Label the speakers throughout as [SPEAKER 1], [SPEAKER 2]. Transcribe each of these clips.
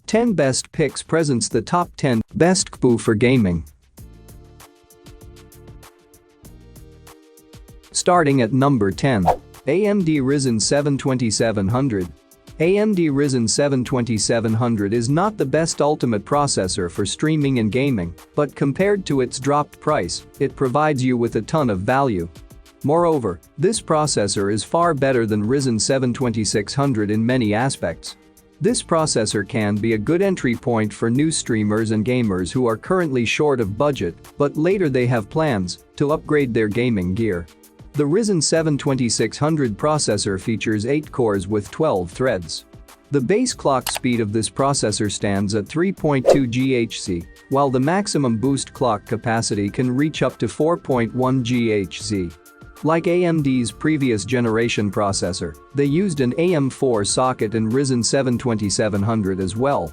[SPEAKER 1] Ten Best Picks presents the top 10 best CPU for gaming. Starting at number 10. AMD Ryzen 7 2700. AMD Ryzen 7 2700 is not the best ultimate processor for streaming and gaming, but compared to its dropped price, it provides you with a ton of value. Moreover, this processor is far better than Ryzen 7 2600 in many aspects. This processor can be a good entry point for new streamers and gamers who are currently short of budget, but later they have plans to upgrade their gaming gear. The Ryzen 7 2600 processor features 8 cores with 12 threads. The base clock speed of this processor stands at 3.2 GHz, while the maximum boost clock capacity can reach up to 4.1 GHz. Like AMD's previous generation processor, they used an AM4 socket in Ryzen 7 2700 as well.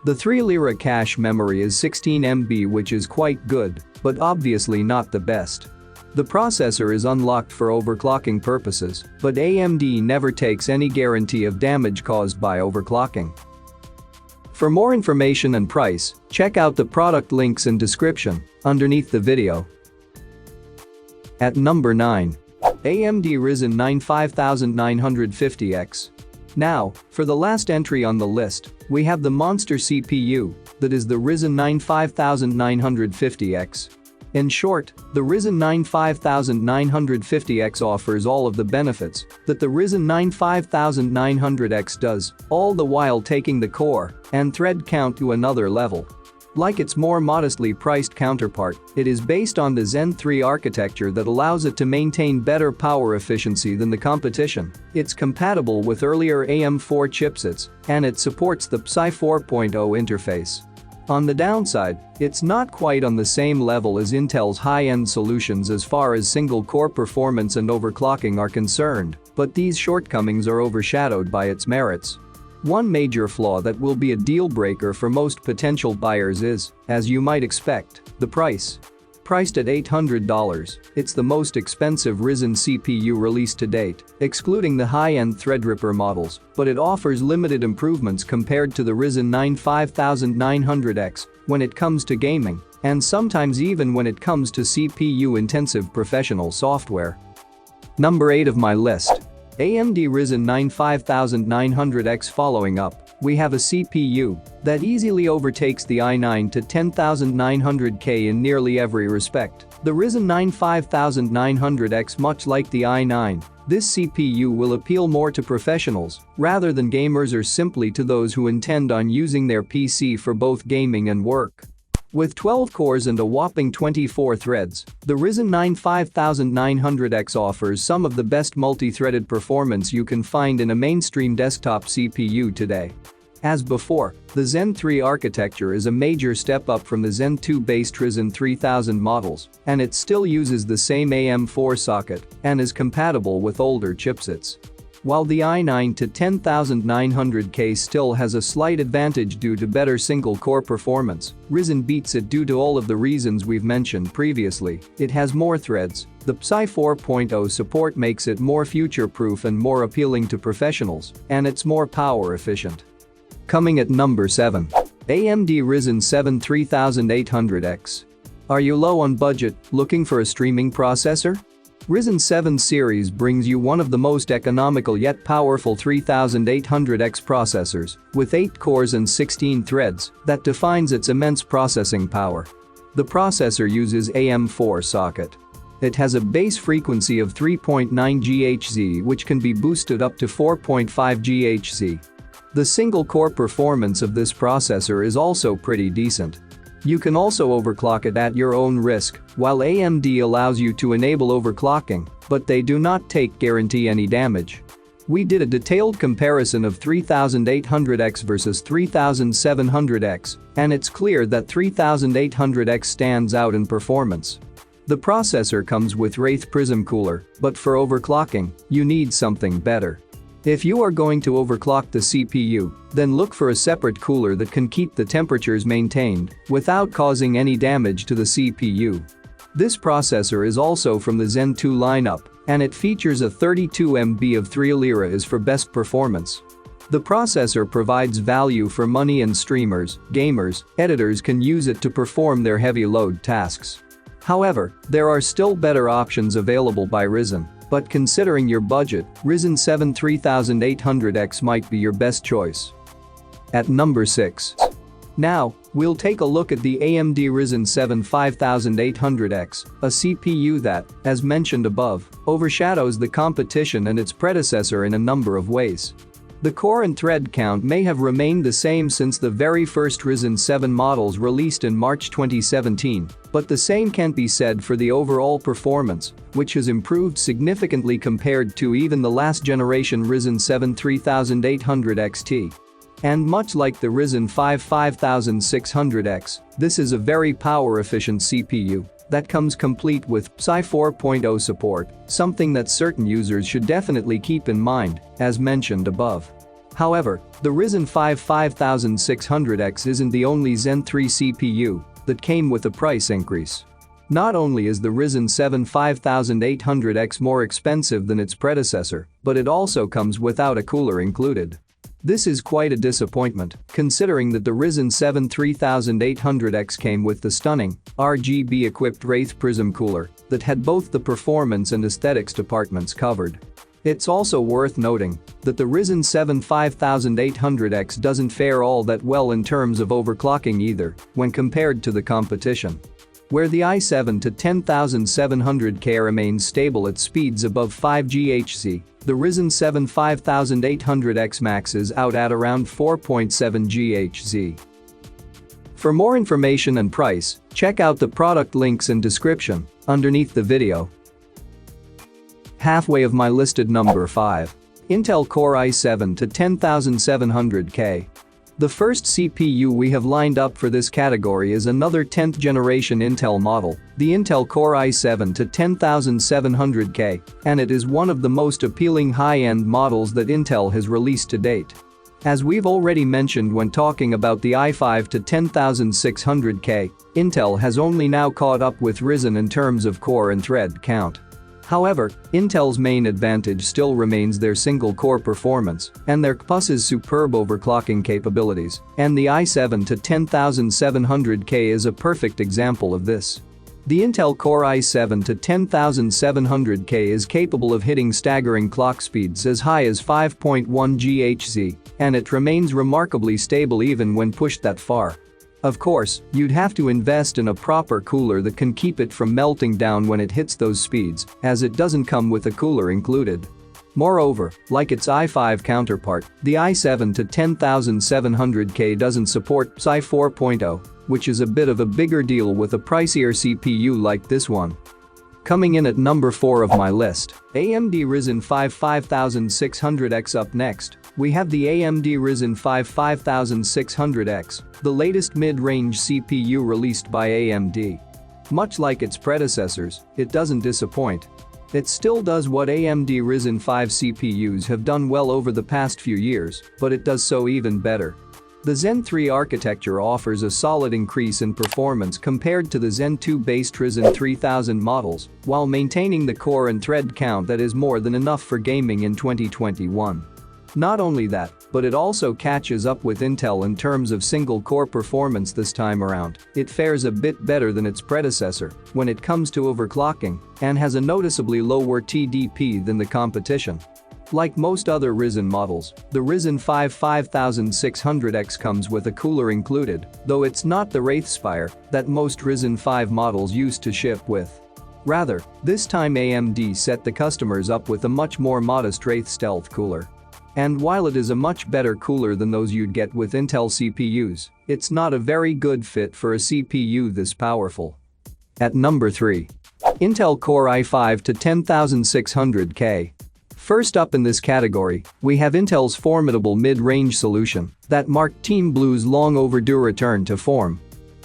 [SPEAKER 1] The 3-lira cache memory is 16 MB, which is quite good, but obviously not the best. The processor is unlocked for overclocking purposes, but AMD never takes any guarantee of damage caused by overclocking. For more information and price, check out the product links in description underneath the video. At number 9. AMD Ryzen 9 5950X. Now, for the last entry on the list, we have the monster CPU, that is the Ryzen 9 5950X. In short, the Ryzen 9 5950X offers all of the benefits that the Ryzen 9 5900X does, all the while taking the core and thread count to another level. Like its more modestly priced counterpart, it is based on the Zen 3 architecture that allows it to maintain better power efficiency than the competition. It's compatible with earlier AM4 chipsets, and it supports the PSI 4.0 interface. On the downside, it's not quite on the same level as Intel's high-end solutions as far as single-core performance and overclocking are concerned, but these shortcomings are overshadowed by its merits. One major flaw that will be a deal-breaker for most potential buyers is, as you might expect, the price. Priced at $800, it's the most expensive Ryzen CPU released to date, excluding the high-end Threadripper models, but it offers limited improvements compared to the Ryzen 9 5900X when it comes to gaming, and sometimes even when it comes to CPU-intensive professional software. Number 8 of my list. AMD Ryzen 9 5900X. Following up, we have a CPU that easily overtakes the i9 to 10900K in nearly every respect. The Ryzen 9 5900X, much like the i9, this CPU will appeal more to professionals rather than gamers or simply to those who intend on using their PC for both gaming and work. With 12 cores and a whopping 24 threads, the Ryzen 9 5900X offers some of the best multi-threaded performance you can find in a mainstream desktop CPU today. As before, the Zen 3 architecture is a major step up from the Zen 2-based Ryzen 3000 models, and it still uses the same AM4 socket and is compatible with older chipsets. While the i9 to 10900K still has a slight advantage due to better single-core performance, Ryzen beats it due to all of the reasons we've mentioned previously. It has more threads, the PSI 4.0 support makes it more future-proof and more appealing to professionals, and it's more power efficient. Coming at number 7. AMD Ryzen 7 3800X. Are you low on budget, looking for a streaming processor? Ryzen 7 series brings you one of the most economical yet powerful 3800X processors, with 8 cores and 16 threads, that defines its immense processing power. The processor uses AM4 socket. It has a base frequency of 3.9 GHz, which can be boosted up to 4.5 GHz. The single-core performance of this processor is also pretty decent. You can also overclock it at your own risk, while AMD allows you to enable overclocking, but they do not guarantee any damage. We did a detailed comparison of 3800X versus 3700X, and it's clear that 3800X stands out in performance. The processor comes with Wraith Prism cooler, but for overclocking, you need something better. If you are going to overclock the CPU, then look for a separate cooler that can keep the temperatures maintained without causing any damage to the CPU. This processor is also from the Zen 2 lineup and it features a 32 MB of 3 lira is for best performance. The processor provides value for money and streamers, gamers, editors can use it to perform their heavy load tasks. However, there are still better options available by Ryzen, but considering your budget, Ryzen 7 3800X might be your best choice. At number 6. Now, we'll take a look at the AMD Ryzen 7 5800X, a CPU that, as mentioned above, overshadows the competition and its predecessor in a number of ways. The core and thread count may have remained the same since the very first Ryzen 7 models released in March 2017, but the same can't be said for the overall performance, which has improved significantly compared to even the last generation Ryzen 7 3800 XT. And much like the Ryzen 5 5600X, this is a very power-efficient CPU that comes complete with Psy 4.0 support, something that certain users should definitely keep in mind, as mentioned above. However, the Ryzen 5 5600X isn't the only Zen 3 CPU that came with a price increase. Not only is the Ryzen 7 5800X more expensive than its predecessor, but it also comes without a cooler included. This is quite a disappointment, considering that the Ryzen 7 3800X came with the stunning, RGB-equipped Wraith Prism cooler that had both the performance and aesthetics departments covered. It's also worth noting that the Ryzen 7 5800X doesn't fare all that well in terms of overclocking either, when compared to the competition. Where the i7 to 10700K remains stable at speeds above 5 GHz, the Ryzen 7 5800X maxes out at around 4.7 GHz. For more information and price, check out the product links in description underneath the video. Halfway of my listed number 5. Intel Core i7 to 10700K. The first CPU we have lined up for this category is another 10th generation Intel model, the Intel Core i7 to 10700K, and it is one of the most appealing high-end models that Intel has released to date. As we've already mentioned when talking about the i5 to 10600K, Intel has only now caught up with Ryzen in terms of core and thread count. However, Intel's main advantage still remains their single-core performance and their CPU's superb overclocking capabilities, and the i7 to 10700K is a perfect example of this. The Intel Core i7 to 10700K is capable of hitting staggering clock speeds as high as 5.1 GHz, and it remains remarkably stable even when pushed that far. Of course, you'd have to invest in a proper cooler that can keep it from melting down when it hits those speeds, as it doesn't come with a cooler included. Moreover, like its i5 counterpart, the i7 to 10700K doesn't support Psy 4.0, which is a bit of a bigger deal with a pricier CPU like this one. Coming in at number 4 of my list, AMD Ryzen 5 5600X. Up next, we have the AMD Ryzen 5 5600X, the latest mid-range CPU released by AMD. Much like its predecessors, it doesn't disappoint. It still does what AMD Ryzen 5 CPUs have done well over the past few years, but it does so even better. The Zen 3 architecture offers a solid increase in performance compared to the Zen 2-based Ryzen 3000 models, while maintaining the core and thread count that is more than enough for gaming in 2021. Not only that, but it also catches up with Intel in terms of single-core performance this time around. It fares a bit better than its predecessor when it comes to overclocking and has a noticeably lower TDP than the competition. Like most other Ryzen models, the Ryzen 5 5600X comes with a cooler included, though it's not the Wraithspire that most Ryzen 5 models used to ship with. Rather, this time AMD set the customers up with a much more modest Wraith Stealth cooler. And while it is a much better cooler than those you'd get with Intel CPUs, it's not a very good fit for a CPU this powerful. At number 3. Intel Core i5 to 10600K. First up in this category, we have Intel's formidable mid-range solution that marked Team Blue's long overdue return to form.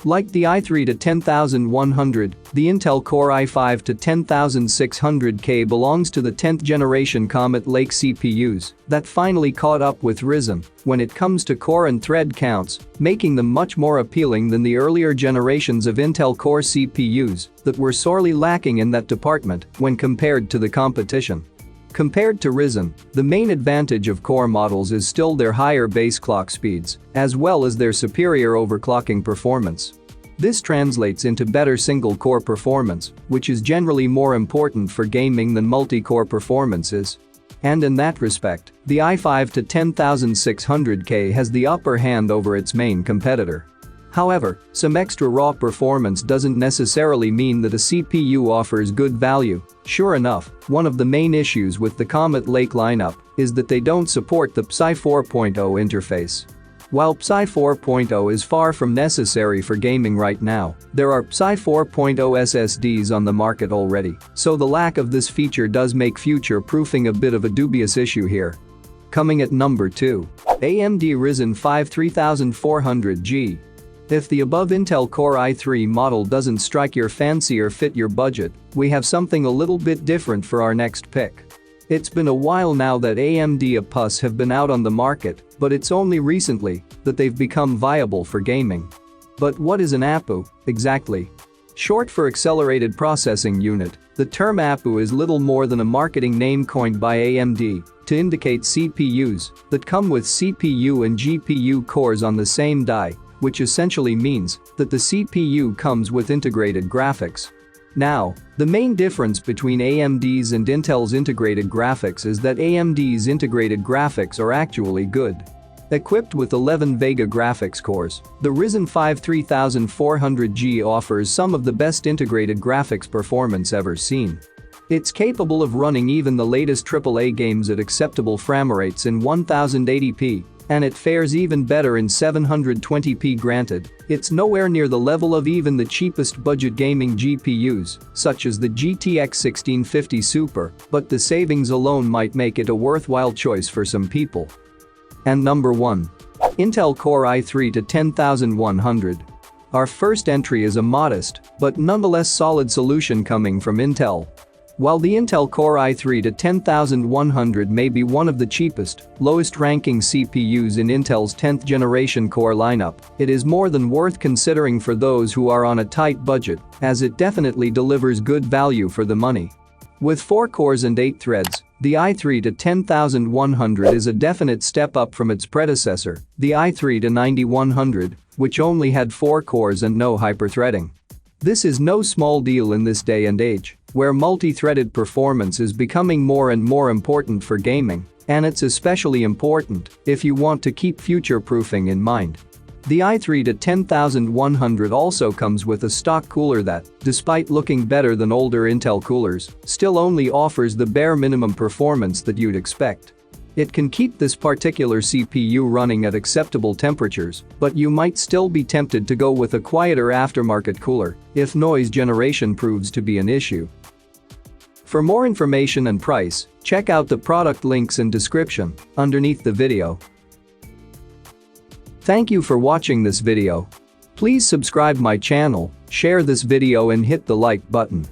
[SPEAKER 1] Like the i3 to 10100, the Intel Core i5 to 10600K belongs to the 10th generation Comet Lake CPUs that finally caught up with Ryzen when it comes to core and thread counts, making them much more appealing than the earlier generations of Intel Core CPUs that were sorely lacking in that department when compared to the competition. Compared to Ryzen, the main advantage of Core models is still their higher base clock speeds, as well as their superior overclocking performance. This translates into better single-core performance, which is generally more important for gaming than multi-core performance is. And in that respect, the i5 to 10600K has the upper hand over its main competitor. However, some extra raw performance doesn't necessarily mean that a CPU offers good value. Sure enough, one of the main issues with the Comet Lake lineup is that they don't support the PCI 4.0 interface. While PCI 4.0 is far from necessary for gaming right now, there are PCI 4.0 SSDs on the market already, so the lack of this feature does make future-proofing a bit of a dubious issue here. Coming at number 2. AMD Ryzen 5 3400G. If the above Intel Core i3 model doesn't strike your fancy or fit your budget, we have something a little bit different for our next pick. It's been a while now that AMD APUs have been out on the market, but it's only recently that they've become viable for gaming. But what is an APU, exactly? Short for Accelerated Processing Unit, the term APU is little more than a marketing name coined by AMD to indicate CPUs that come with CPU and GPU cores on the same die, which essentially means that the CPU comes with integrated graphics. Now, the main difference between AMD's and Intel's integrated graphics is that AMD's integrated graphics are actually good. Equipped with 11 Vega graphics cores, the Ryzen 5 3400G offers some of the best integrated graphics performance ever seen. It's capable of running even the latest AAA games at acceptable frame rates in 1080p. And it fares even better in 720p. Granted, it's nowhere near the level of even the cheapest budget gaming GPUs, such as the GTX 1650 Super, but the savings alone might make it a worthwhile choice for some people. And number 1. Intel Core i3 to 10100. Our first entry is a modest, but nonetheless solid solution coming from Intel. While the Intel Core i3 to 10100 may be one of the cheapest, lowest-ranking CPUs in Intel's 10th generation core lineup, it is more than worth considering for those who are on a tight budget, as it definitely delivers good value for the money. With 4 cores and 8 threads, the i3 to 10100 is a definite step up from its predecessor, the i3 to 9100, which only had 4 cores and no hyperthreading. This is no small deal in this day and age, where multi-threaded performance is becoming more and more important for gaming, and it's especially important if you want to keep future-proofing in mind. The i3 to 10100 also comes with a stock cooler that, despite looking better than older Intel coolers, still only offers the bare minimum performance that you'd expect. It can keep this particular CPU running at acceptable temperatures, but you might still be tempted to go with a quieter aftermarket cooler if noise generation proves to be an issue. For more information and price, check out the product links in description underneath the video. Thank you for watching this video. Please subscribe my channel, share this video and hit the like button.